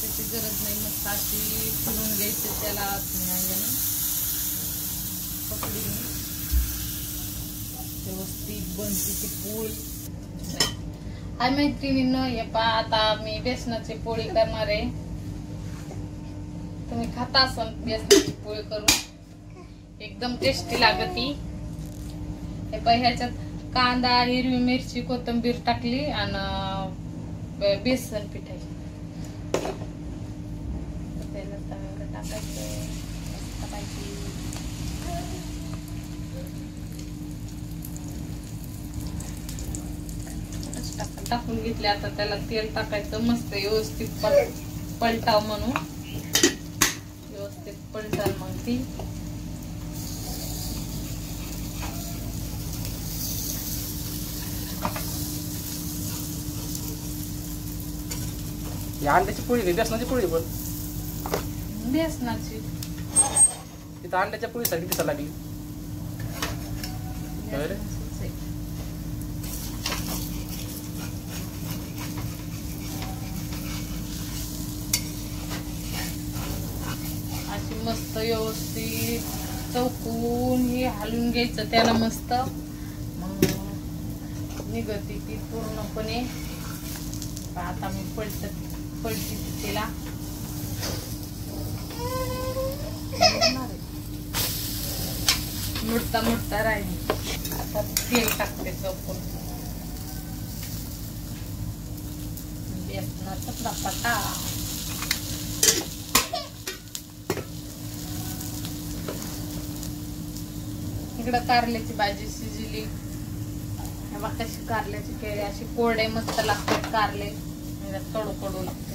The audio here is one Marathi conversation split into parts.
चमच्याची गरज नाही, मस्त अशी फिरून घ्यायची त्याला पकडीने व्यवस्थित बनते ती पोळी. हाय मैत्रिणींनो, हे पहा आता मी बेसनाची पोळी करणार आहे. तुम्ही खाता असाल बेसनाची पोळी करून, एकदम टेस्टी लागती. हे पहा ह्याच्यात कांदा, हिरवी मिरची, कोथिंबीर टाकली आणि बेसन पिठाची टाकून घेतले. आता त्याला तेल टाकायचं, मस्त व्यवस्थित पलटाव म्हणून व्यवस्थित पलटाल मग ती. अंड्याची पोळी, बेसनाची पोळी, पण बेसनाची तिथं अंड्याच्या पोळीसाठी दिसायला लागली. अशी मस्त व्यवस्थित चौकून हे हलवून घ्यायचं त्याला मस्त. मग निघती ती पूर्णपणे. आता मी पलटी तिला मुडता राहील. आता तेल टाकते चौकून बेसनाचा धपाटा. इकडं कारल्याची भाजी शिजली. कशी कारल्याची केळी अशी कोरडे मस्त लागतात. कारले कडू लागते.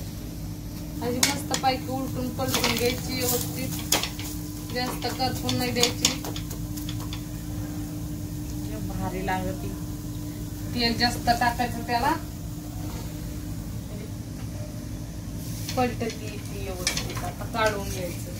अशी मस्त पैकी उलटून पलटून घ्यायची व्यवस्थित, जास्त करपून नाही द्यायची. भारी लागती. तेल जास्त टाकायचं त्याला, पलटती ती व्यवस्थित. आता काढून घ्यायचं.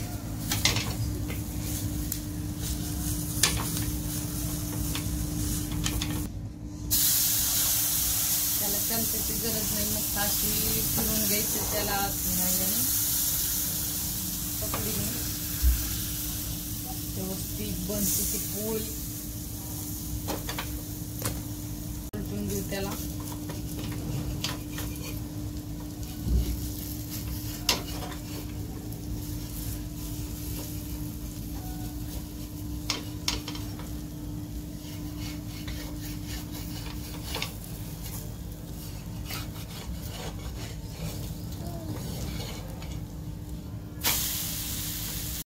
त्याला चमच्याची गरज नाही, मस्त अशी फिरून घ्यायची त्याला पकडीने व्यवस्थित बनते ती पोळी.